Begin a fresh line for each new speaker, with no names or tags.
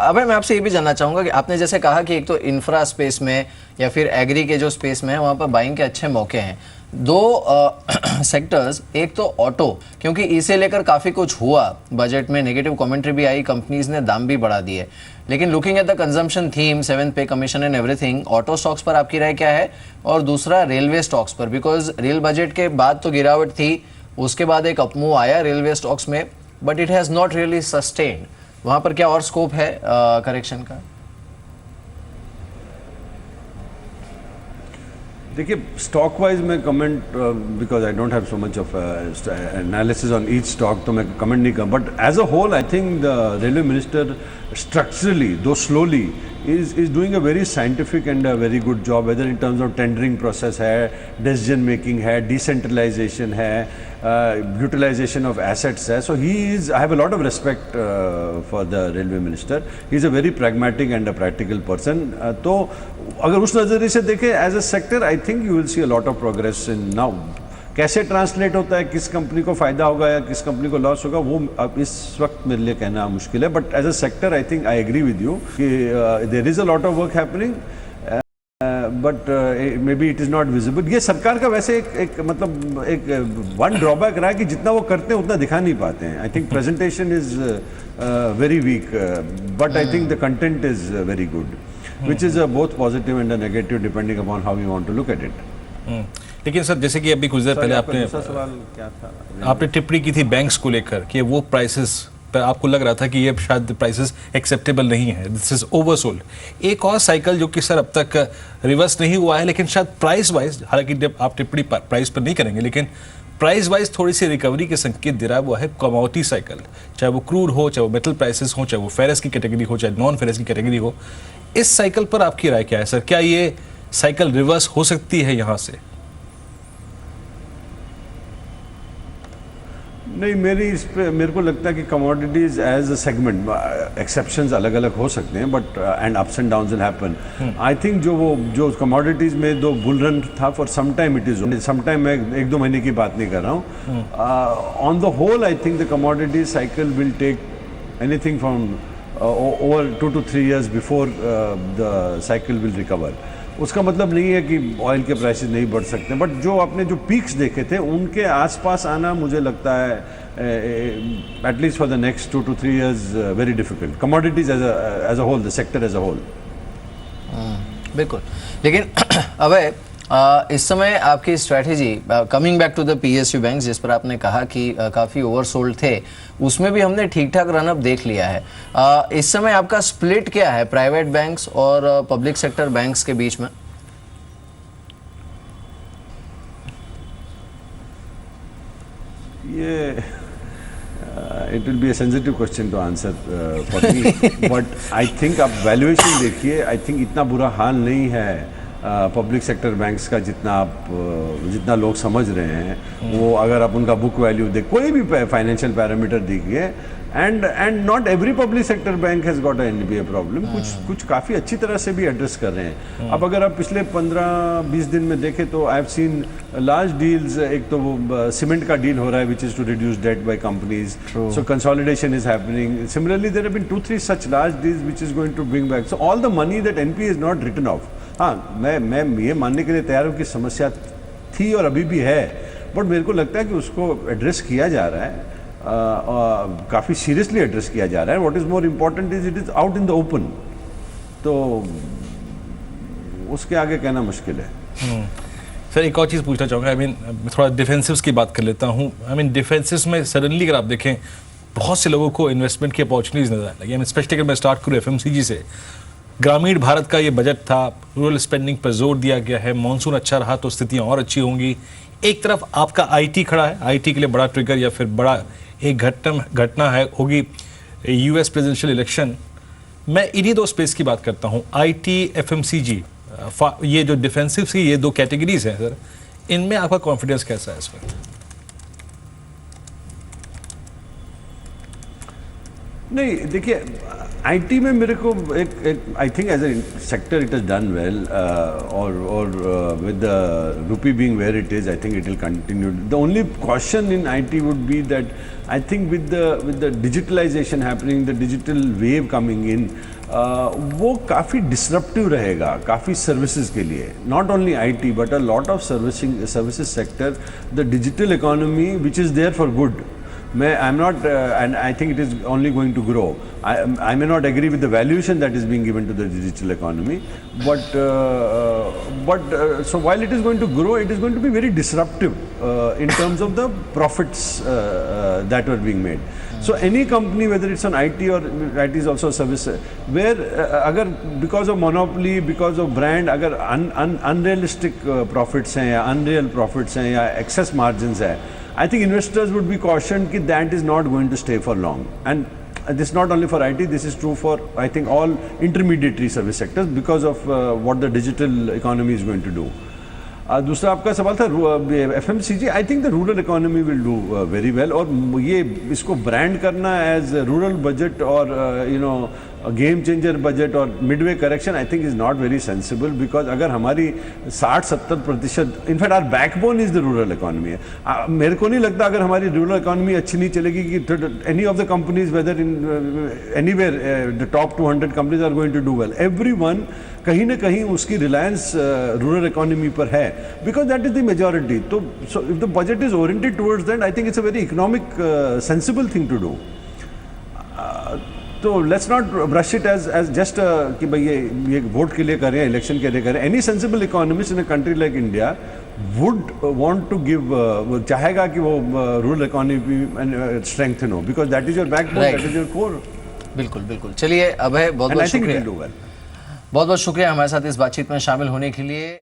अबे मैं आपसे ये भी जानना चाहूँगा कि आपने जैसे कहा कि एक तो इंफ्रा स्पेस में या फिर एग्री के जो स्पेस में है वहाँ पर बाइंग के अच्छे मौके हैं। दो सेक्टर्स, एक तो ऑटो, क्योंकि इसे लेकर काफ़ी कुछ हुआ, बजट में नेगेटिव कमेंट्री भी आई, कंपनीज ने दाम भी बढ़ा दिए, लेकिन looking at the consumption theme, 7th पे commission and everything, auto stocks पर आपकी राय क्या है? और दूसरा रेलवे स्टॉक्स पर, बिकॉज रेल बजट के बाद तो गिरावट थी, उसके बाद एक अपमूव आया रेलवे स्टॉक्स में, but it has not really sustained. वहाँ पर क्या और स्कोप है करेक्शन का?
देखिए, स्टॉक वाइज मैं comment, because I don't have so much of analysis on each stock, तो मैं कमेंट नहीं कर, but as a whole I think the railway minister structurally, though slowly, is doing a very scientific and a very good job, whether in terms of tendering process है, decision making है, decentralization है, utilization of assets है. So I have a lot of respect for the railway minister. He is a very pragmatic and a practical person. तो अगर उस नज़रिए से देखें as a sector, I think you will see a lot of progress in now. कैसे translate होता है, किस कंपनी को फ़ायदा होगा या किस कंपनी को लॉस होगा, वो अब इस वक्त मेरे लिए कहना मुश्किल है. But as a sector I think I agree with you कि there is a lot of work happening, but may be it is not visible. ये सरकार का वैसे एक मतलब एक वन ड्रॉबैक रहा है कि जितना वो करते हैं उतना दिखा नहीं पाते हैं. I think presentation is very weak, but I think the content is very good, which is both positive and a negative depending upon how you want to look at it.
लेकिन सर, जैसे कि अभी कुछ देर पहले आपने टिप्पणी की थी बैंक्स को लेकर कि वो प्राइसेस पर आपको लग रहा था कि ये शायद प्राइसेस एक्सेप्टेबल नहीं है, दिस इज ओवरसोल्ड. एक और साइकिल जो कि सर अब तक रिवर्स नहीं हुआ है, लेकिन शायद प्राइस वाइज, हालांकि आप टिप्पणी प्राइस पर नहीं करेंगे, लेकिन प्राइस वाइज थोड़ी सी रिकवरी के संकेत दे रहा है, वो है कमोडिटी साइकिल. चाहे वो क्रूड हो, चाहे वो मेटल प्राइसेस हो, चाहे वो फेरस की कैटेगरी हो, चाहे नॉन फेरस की कैटेगरी हो. इस साइकिल पर आपकी राय क्या है सर? क्या ये साइकिल रिवर्स हो सकती है यहाँ से?
नहीं, मेरे को लगता है कि commodities as a segment exceptions अलग अलग हो सकते हैं, but and ups and downs will happen. I think जो कमोडिटीज में दो बुल रन था for some time, it is some time, मैं 1-2 महीने की बात नहीं कर रहा हूँ. On the whole I think the commodities cycle will take anything from over 2 to 3 years before the cycle will recover. उसका मतलब नहीं है कि ऑयल के प्राइसेस नहीं बढ़ सकते, बट जो आपने जो पीक्स देखे थे उनके आसपास आना मुझे लगता है at least for the next 2 to 3 years very difficult. Commodities as a whole, the sector as a whole.
बिल्कुल. लेकिन अब इस समय आपकी strategy, coming back to the PSU bank, जिस पर आपने कहा कि काफ़ी ओवरसोल्ड थे, उसमें भी हमने ठीक ठाक रनअप देख लिया है. इस समय आपका स्प्लिट क्या है प्राइवेट बैंक्स और पब्लिक सेक्टर बैंक्स के बीच में?
ये it will be a sensitive question to answer for me, but I think आप वैल्यूएशन देखिए, आई थिंक इतना बुरा हाल नहीं है पब्लिक सेक्टर बैंक्स का जितना लोग समझ रहे हैं. वो अगर आप उनका बुक वैल्यू देख, कोई भी फाइनेंशियल पैरामीटर देखिए, and not every public sector bank has got a NPA problem. कुछ काफ़ी अच्छी तरह से भी एड्रेस कर रहे हैं. अब अगर आप पिछले 15-20 दिन में देखें तो I have seen large deals. एक तो वो सीमेंट का डील हो रहा है which is to reduce debt by companies, so consolidation is happening. Similarly there have been 2-3 such large deals which is going to bring back. So all the money that NPA is not written off. हाँ, मैं ये मानने के लिए तैयार हूँ कि समस्या थी और अभी भी है, बट मेरे को लगता है कि उसको एड्रेस किया जा रहा है, काफ़ी सीरियसली एड्रेस किया जा रहा है. What is more important is it is out in the open. तो उसके आगे कहना मुश्किल है.
सर, एक और चीज़ पूछना चाहूँगा. आई मीन थोड़ा डिफेंसिव्स की बात कर लेता हूँ. आई मीन डिफेंसिव्स में सडनली अगर आप देखें, बहुत से लोगों को इन्वेस्टमेंट की अपॉर्चुनिटीज नजर आने लगी. स्पेशली अगर मैं स्टार्ट करूँ एफएमसीजी से, ग्रामीण भारत का ये बजट था, रूरल स्पेंडिंग पर जोर दिया गया है, मानसून अच्छा रहा तो स्थितियाँ और अच्छी होंगी. एक तरफ आपका आईटी खड़ा है, आईटी के लिए बड़ा ट्रिगर या फिर बड़ा एक घटना है होगी यूएस प्रेसिडेंशियल इलेक्शन. मैं इन्हीं दो स्पेस की बात करता हूँ, आईटी, एफएमसीजी, ये जो डिफेंसिव की ये 2 कैटेगरीज हैं सर, इनमें आपका कॉन्फिडेंस कैसा है इस वक्त?
नहीं, देखिए, आईटी में मेरे को एक I think as a sector it has done well, और with the rupee being where it is, I think it will continue. The only question in IT would be that I think with the digitalization happening, the digital wave coming in, वो काफ़ी disruptive रहेगा काफ़ी services के लिए, not only IT but a lot of services sector, the digital economy which is there for good. I am not and I think it is only going to grow. I may not agree with the valuation that is being given to the digital economy, but so while it is going to grow, it is going to be very disruptive in terms of the profits that are being made. So any company, whether it's on IT or IT is also a service, where agar because of monopoly, because of brand, agar unrealistic profits hain ya unreal profits hain ya excess margins hai, I think investors would be cautioned कि that is not going to stay for long. And this is not only for IT, this is true for I think all intermediary service sectors because of what the digital economy is going to do. दूसरा आपका सवाल था FMCG. I think the rural economy will do very well, और ये इसको brand करना as rural budget और you know game changer budget और midway correction I think is not very sensible, because अगर हमारी 60-70%, in fact our backbone is the rural economy है. मेरे को नहीं लगता अगर हमारी रूरल इकोनॉमी अच्छी नहीं चलेगी कि any of the companies whether in anywhere the top 200 companies are going to do well. Everyone कहीं ना कहीं उसकी रिलायंस रूरल इकोनॉमी पर है, because that is the majority. तो so if the budget is oriented towards that, I think it's a very economic sensible thing to do. तो let's not brush it as just कि भाई ये vote के लिए करें, इलेक्शन के लिए करें. Any sensible economist in a country like India would want to give, चाहेगा कि वो रूरल इकोनॉमी स्ट्रेंथन हो, because that is your backbone, that is your core.
बिल्कुल बिल्कुल. चलिए अभय, बहुत बहुत शुक्रिया. बहुत बहुत शुक्रिया हमारे साथ इस बातचीत में शामिल होने के लिए.